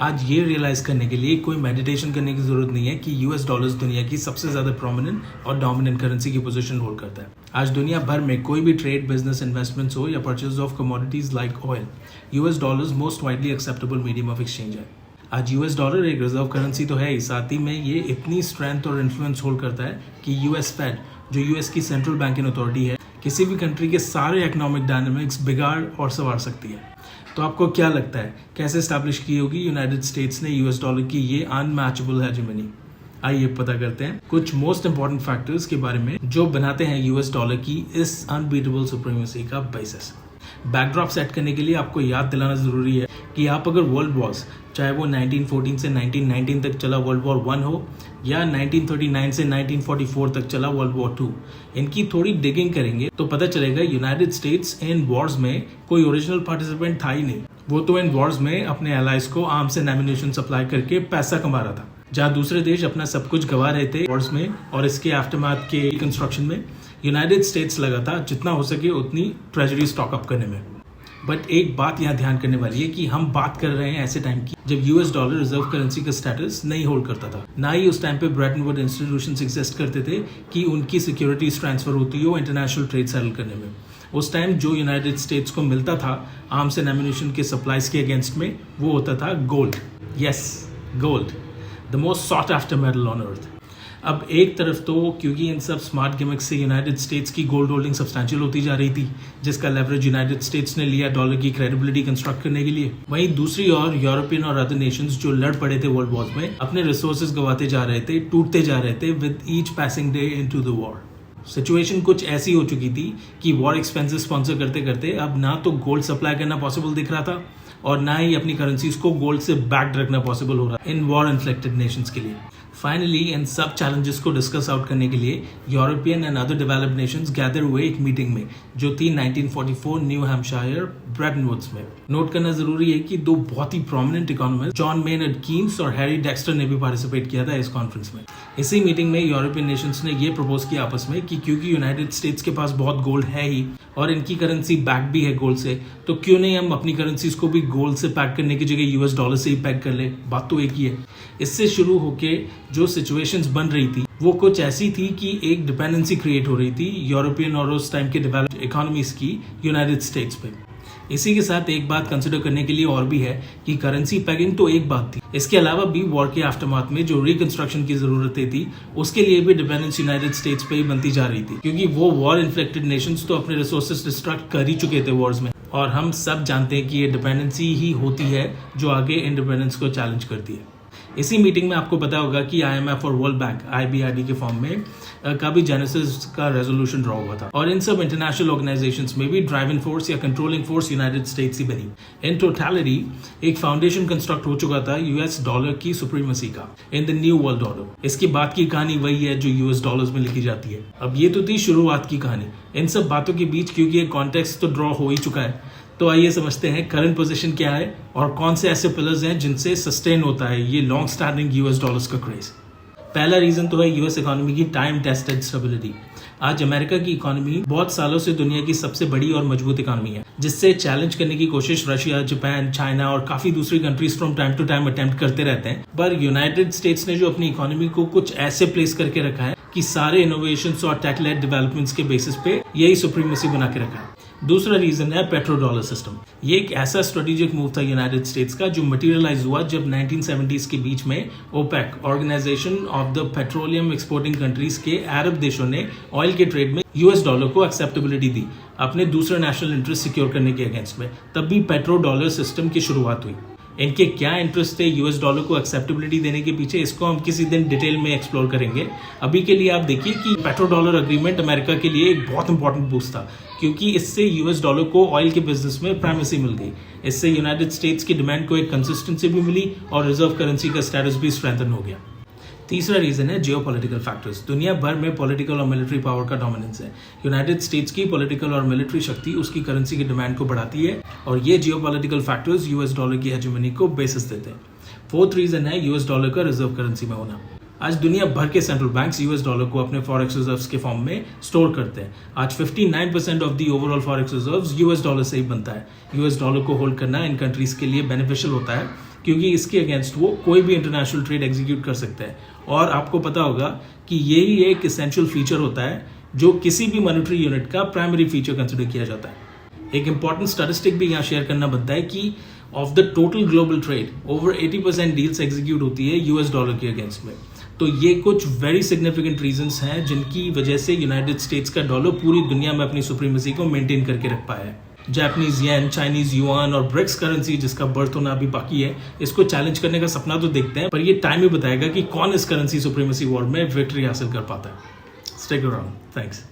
आज ये रियलाइज करने के लिए कोई मेडिटेशन करने की जरूरत नहीं है कि यूएस डॉलर्स दुनिया की सबसे ज्यादा प्रोमिनेंट और डोमिनेंट करेंसी की पोजीशन होल्ड करता है। आज दुनिया भर में कोई भी ट्रेड, बिजनेस, इन्वेस्टमेंट्स हो या purchase of commodities like oil, US dollars most widely acceptable medium of exchange है। आज यूएस डॉलर एक रिजर्व करेंसी तो है ही, साथ ही में ये इतनी स्ट्रेंथ और इन्फ्लुएंस होल्ड करता है कि यूएस फेड, जो यूएस की सेंट्रल बैंकिंग अथॉरिटी है, किसी भी कंट्री के सारे इकोनॉमिक डायनामिक्स बिगाड़ और संवार सकती है। तो आपको क्या लगता है कैसे स्टैब्लिश की होगी यूनाइटेड स्टेट्स ने यूएस डॉलर की ये अनमैचेबल हेजेमनी? आइए पता करते हैं कुछ मोस्ट इंपॉर्टेंट फैक्टर्स के बारे में जो बनाते हैं यूएस डॉलर की इस अनबीटेबल सुप्रीमेसी का बेसिस। बैकड्रॉप सेट करने के लिए आपको याद दिलाना जरूरी है कि आप अगर वर्ल्ड वॉर्स, चाहे वो 1914 से 1919 तक चला वर्ल्ड वॉर 1 हो या 1939 से 1944 तक चला वर्ल्ड वॉर 2, इनकी थोड़ी डिगिंग करेंगे तो पता चलेगा यूनाइटेड स्टेट्स इन वॉर्स में कोई ओरिजिनल पार्टिसिपेंट था ही नहीं। वो तो इन वॉर्स में अपने एलाइज को आर्म्स एंड एम्युनिशन सप्लाई करके पैसा कमा रहा था। जहां दूसरे देश अपना सब कुछ गंवा रहे थे वॉर्स में और इसके आफ्टरमैथ के कंस्ट्रक्शन में, यूनाइटेड स्टेट्स लगा था जितना हो सके उतनी ट्रेजरी स्टॉक अप करने में। बट एक बात यहाँ ध्यान करने वाली है कि हम बात कर रहे हैं ऐसे टाइम की जब यूएस डॉलर रिजर्व करेंसी का स्टेटस नहीं होल्ड करता था, ना ही उस टाइम पे ब्रेटन वुड इंस्टीट्यूशंस एग्जिस्ट करते थे कि उनकी सिक्योरिटीज ट्रांसफर होती हो इंटरनेशनल ट्रेड सेटल करने में। उस टाइम जो यूनाइटेड स्टेट्स को मिलता था आर्म्स एंड एम्युनिशन के सप्लाईज के अगेंस्ट में, वो होता था gold. Yes, gold, the most sought after metal on earth. अब एक तरफ तो क्योंकि इन सब स्मार्ट गिमिक्स से यूनाइटेड स्टेट्स की गोल्ड होल्डिंग सब्सटैंशियल होती जा रही थी, जिसका लेवरेज यूनाइटेड स्टेट्स ने लिया डॉलर की क्रेडिबिलिटी कंस्ट्रक्ट करने के लिए, वहीं दूसरी ओर यूरोपियन और अदर नेशंस जो लड़ पड़े थे वर्ल्ड वॉर्स में, अपने रिसोर्सेज गंवाते जा रहे थे, टूटते जा रहे थे with each passing day into the war. Situation कुछ ऐसी हो चुकी थी कि वॉर एक्सपेंसेस स्पॉन्सर करते करते अब ना तो गोल्ड सप्लाई करना पॉसिबल दिख रहा था और ना ही अपनी करेंसीज को गोल्ड से बैक्ड रखना पॉसिबल हो रहा इन वॉर इन्फ्लेक्टेड नेशंस के लिए। फाइनली इन सब चैलेंजेस को डिस्कस आउट करने के लिए European and other developed Nations gather हुए एक मीटिंग में जो थी 1944 न्यू हैम्पशायर ब्रेटन वुड्स में। नोट करना जरूरी है कि दो बहुत ही prominent economist John Maynard Keynes और हैरी डेक्स्टर ने भी पार्टिसिपेट किया था इस कॉन्फ्रेंस में। इसी मीटिंग में यूरोपियन नेशंस ने ये प्रपोज किया आपस में कि क्योंकि यूनाइटेड स्टेट्स के पास बहुत गोल्ड है ही और इनकी करेंसी बैक भी है गोल्ड से, तो क्यों नहीं हम अपनी करेंसीज को भी गोल्ड से पैक करने की जगह यूएस डॉलर से ही पैक कर ले। बात तो एक ही है। इससे शुरू होके जो सिचुएशंस बन रही थी वो कुछ ऐसी थी कि एक डिपेंडेंसी क्रिएट हो रही थी यूरोपियन और उस टाइम के डेवलप्ड इकोनॉमीज की यूनाइटेड स्टेट्स पे। इसी के साथ एक बात कंसिडर करने के लिए और भी है कि करेंसी पैगिंग तो एक बात थी, इसके अलावा भी वॉर के आफ्टरमाथ में जो रिकंस्ट्रक्शन की जरूरतें थी उसके लिए भी डिपेंडेंस यूनाइटेड स्टेट्स पे ही बनती जा रही थी, क्योंकि वो वॉर इन्फ्लेक्टेड नेशंस तो अपने रिसोर्सेज डिस्ट्रक्ट कर ही चुके थे वॉर्स में, और हम सब जानते हैं कि ये डिपेंडेंसी ही होती है जो आगे इंडिपेंडेंस को चैलेंज करती है। इसी मीटिंग में आपको पता होगा कि IMF और वर्ल्ड बैंक IBRD के फॉर्म में का भी जेनेसिस का रेजोल्यूशन ड्रॉ हुआ था, और इन सब इंटरनेशनल ऑर्गेनाइजेशंस में भी ड्राइविंग फोर्स या कंट्रोलिंग फोर्स यूनाइटेड स्टेट्स ही बनी। इन टोटलिटी एक फाउंडेशन कंस्ट्रक्ट हो चुका था यूएस डॉलर की सुप्रीमेसी का in the new world order. इसके बाद की कहानी वही है जो यूएस डॉलर्स में लिखी जाती है। अब ये तो थी शुरुआत की कहानी। इन सब बातों के बीच क्योंकि एक कॉन्टेक्स्ट तो ड्रॉ हो ही चुका है, तो आइए समझते हैं करंट पोजीशन क्या है और कौन से ऐसे पिलर्स हैं जिनसे सस्टेन होता है ये लॉन्ग स्टैंडिंग यूएस डॉलर्स का क्रेज। पहला रीजन तो है यूएस इकोनॉमी की टाइम टेस्टेड स्टेबिलिटी। आज अमेरिका की इकोनॉमी बहुत सालों से दुनिया की सबसे बड़ी और मजबूत इकोनॉमी है, जिससे चैलेंज करने की कोशिश रशिया, जापान, चाइना और काफी दूसरी countries from time to time attempt करते रहते हैं। पर यूनाइटेड स्टेट्स ने जो अपनी इकोनॉमी को कुछ ऐसे प्लेस करके रखा है कि सारे इनोवेशंस और टेक लेड डेवलपमेंट्स के बेसिस पे यही सुप्रीमेसी बना के रखा है। दूसरा रीजन है पेट्रो डॉलर सिस्टम। ये एक ऐसा स्ट्रेटेजिक मूव था यूनाइटेड स्टेट्स का जो मटेरियलाइज हुआ जब 1970s के बीच में OPEC, Organization of the Petroleum Exporting Countries के अरब देशों ने ऑयल के ट्रेड में यूएस डॉलर को एक्सेप्टेबिलिटी दी अपने दूसरे नेशनल इंटरेस्ट सिक्योर करने के अगेंस्ट में। तब भी पेट्रो डॉलर सिस्टम की शुरुआत हुई। इनके क्या इंटरेस्ट थे यूएस डॉलर को एक्सेप्टेबिलिटी देने के पीछे, इसको हम किसी दिन डिटेल में एक्सप्लोर करेंगे। अभी के लिए आप देखिए कि पेट्रो डॉलर अग्रीमेंट अमेरिका के लिए एक बहुत इंपॉर्टेंट बूस्ट था, क्योंकि इससे यूएस डॉलर को ऑयल के बिजनेस में प्राइमेसी मिल गई। इससे यूनाइटेड स्टेट्स की डिमांड को एक कंसिस्टेंसी भी मिली और रिजर्व करेंसी का स्टेटस भी स्ट्रेंथन हो गया। तीसरा रीजन है जियोपॉलिटिकल फैक्टर्स। दुनिया भर में पॉलिटिकल और मिलिट्री पावर का डोमिनेंस है। यूनाइटेड स्टेट्स की पॉलिटिकल और मिलिट्री शक्ति उसकी करेंसी की डिमांड को बढ़ाती है और ये जियोपॉलिटिकल फैक्टर्स यूएस डॉलर की हेजेमनी को बेसिस देते हैं। फोर्थ रीजन है यूएस डॉलर का रिजर्व करेंसी में होना। आज दुनिया भर के सेंट्रल बैंक्स यूएस डॉलर को अपने फॉरेक्स रिजर्व्स के फॉर्म में स्टोर करते हैं। आज 59% of the overall forex reserves US dollar से ही बनता है। यूएस डॉलर को होल्ड करना इन कंट्रीज के लिए बेनिफिशियल होता है क्योंकि इसके अगेंस्ट वो कोई भी इंटरनेशनल ट्रेड एग्जीक्यूट कर सकता है। और आपको पता होगा कि यही एक इसेंशियल फीचर होता है जो किसी भी मॉनेटरी यूनिट का प्राइमरी फीचर कंसिडर किया जाता है। एक इंपॉर्टेंट स्टैटिस्टिक भी यहाँ शेयर करना बनता है कि of the total global trade over 80% deals execute होती है यूएस डॉलर के अगेंस्ट में। तो ये कुछ वेरी सिग्निफिकेंट रीजंस हैं जिनकी वजह से यूनाइटेड स्टेट्स का डॉलर पूरी दुनिया में अपनी सुप्रीमेसी को मेंटेन करके रख पाया है। जापानीज येन, चाइनीज युआन और ब्रिक्स करेंसी जिसका बर्थ होना अभी बाकी है, इसको चैलेंज करने का सपना तो देखते हैं, पर ये टाइम ही बताएगा कि कौन इस करेंसी सुप्रीमेसी वॉर में विक्ट्री हासिल कर पाता है। Stick around, thanks.